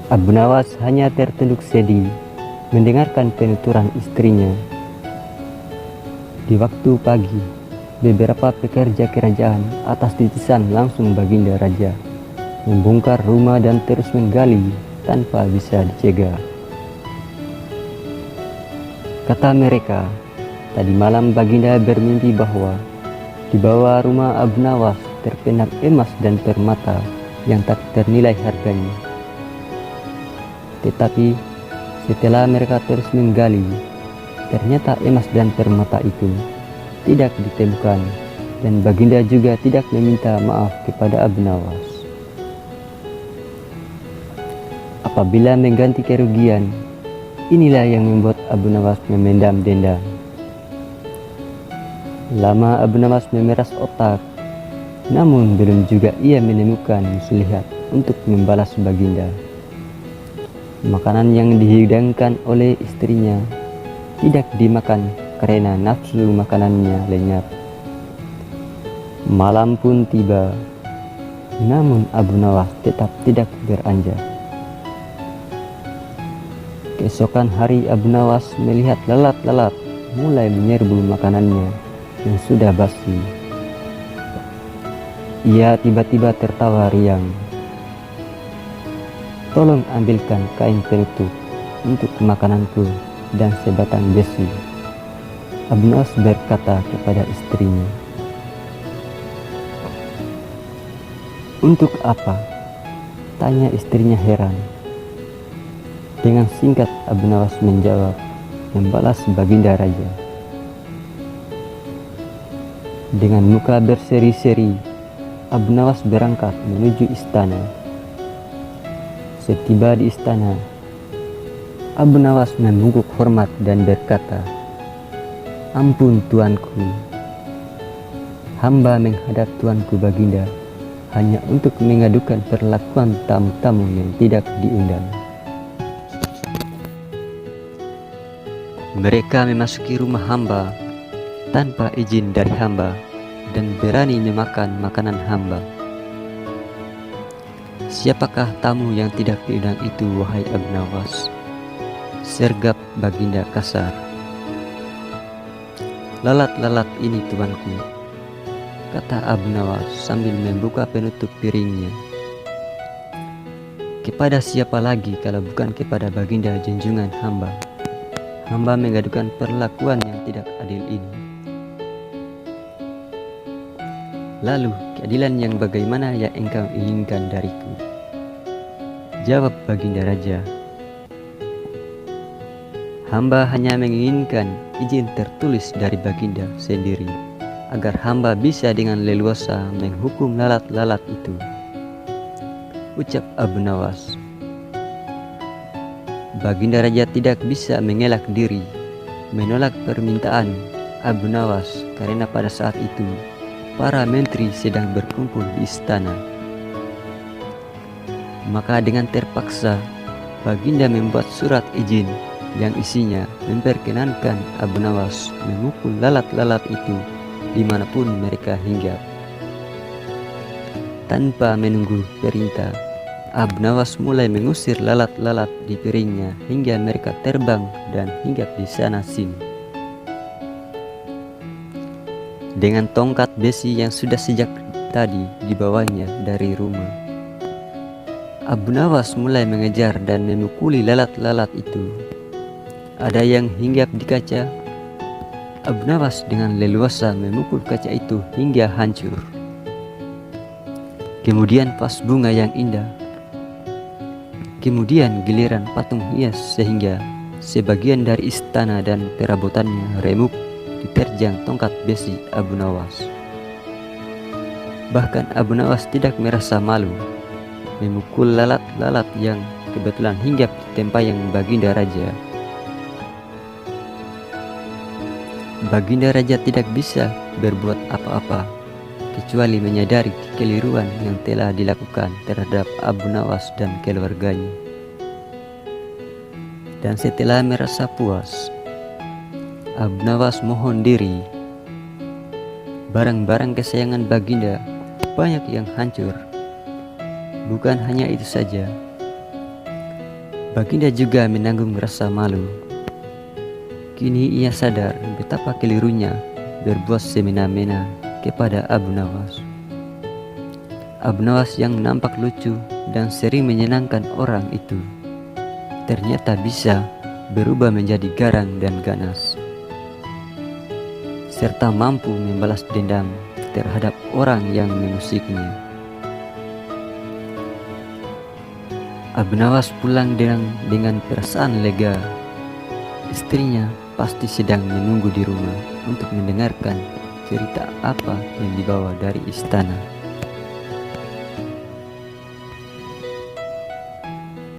Abu Nawas hanya tertunduk sedih mendengarkan penuturan istrinya. Di waktu pagi, beberapa pekerja kerajaan atas titisan langsung Baginda Raja membongkar rumah dan terus menggali tanpa bisa dicegah. Kata mereka, tadi malam Baginda bermimpi bahwa di bawah rumah Abu Nawas terpendam emas dan permata yang tak ternilai harganya. Tetapi setelah mereka terus menggali, ternyata emas dan permata itu tidak ditemukan dan Baginda juga tidak meminta maaf kepada Abu Nawas. Apabila mengganti kerugian, inilah yang membuat Abu Nawas memendam dendam. Lama Abu Nawas memeras otak, namun belum juga ia menemukan muslihat untuk membalas Baginda. Makanan yang dihidangkan oleh istrinya tidak dimakan karena nafsu makanannya lenyap. Malam pun tiba, namun Abu Nawas tetap tidak beranjak. Keesokan hari Abu Nawas melihat lalat-lalat mulai menyerbu makanannya yang sudah basi. Ia tiba-tiba tertawa riang. Tolong ambilkan kain penutup untuk makananku dan sebatang besi. Abu Nawas berkata kepada istrinya. Untuk apa? Tanya istrinya heran. Dengan singkat Abu Nawas menjawab, membalas Baginda Raja. Dengan muka berseri-seri, Abu Nawas berangkat menuju istana. Setiba di istana, Abu Nawas membungkuk hormat dan berkata, "Ampun tuanku, hamba menghadap tuanku Baginda hanya untuk mengadukan perlakuan tamu-tamu yang tidak diundang. Mereka memasuki rumah hamba tanpa izin dari hamba dan berani memakan makanan hamba. Siapakah tamu yang tidak diundang itu, wahai Abu Nawas?" sergap Baginda kasar. "Lalat-lalat ini tuanku," kata Abu Nawas sambil membuka penutup piringnya. "Kepada siapa lagi kalau bukan kepada Baginda junjungan hamba? Hamba mengadukan perlakuan yang tidak adil ini." "Lalu keadilan yang bagaimana yang engkau inginkan dariku?" jawab Baginda Raja. "Hamba hanya menginginkan izin tertulis dari Baginda sendiri, agar hamba bisa dengan leluasa menghukum lalat-lalat itu," ucap Abu Nawas. Baginda Raja tidak bisa mengelak diri menolak permintaan Abu Nawas karena pada saat itu para menteri sedang berkumpul di istana. Maka dengan terpaksa Baginda membuat surat izin yang isinya memperkenankan Abu Nawas memukul lalat-lalat itu dimanapun mereka hinggap. Tanpa menunggu perintah, Abu Nawas mulai mengusir lalat-lalat di piringnya hingga mereka terbang dan hinggap di sana sini. Dengan tongkat besi yang sudah sejak tadi dibawanya dari rumah, Abu Nawas mulai mengejar dan memukuli lalat-lalat itu. Ada yang hinggap di kaca. Abu Nawas dengan leluasa memukul kaca itu hingga hancur. Kemudian vas bunga yang indah. Kemudian giliran patung hias sehingga sebagian dari istana dan perabotannya remuk diterjang tongkat besi Abu Nawas. Bahkan Abu Nawas tidak merasa malu memukul lalat-lalat yang kebetulan hinggap di tempayan Baginda Raja. Baginda Raja tidak bisa berbuat apa-apa kecuali menyadari kekeliruan yang telah dilakukan terhadap Abu Nawas dan keluarganya. Dan setelah merasa puas, Abu Nawas mohon diri. Barang-barang kesayangan Baginda banyak yang hancur. Bukan hanya itu saja, Baginda juga menanggung rasa malu. Kini ia sadar betapa kelirunya berbuat semena-mena kepada Abu Nawas. Abu Nawas yang nampak lucu dan sering menyenangkan orang itu ternyata bisa berubah menjadi garang dan ganas, serta mampu membalas dendam terhadap orang yang mengusiknya. Abu Nawas pulang dengan perasaan lega. Istrinya pasti sedang menunggu di rumah untuk mendengarkan cerita apa yang dibawa dari istana.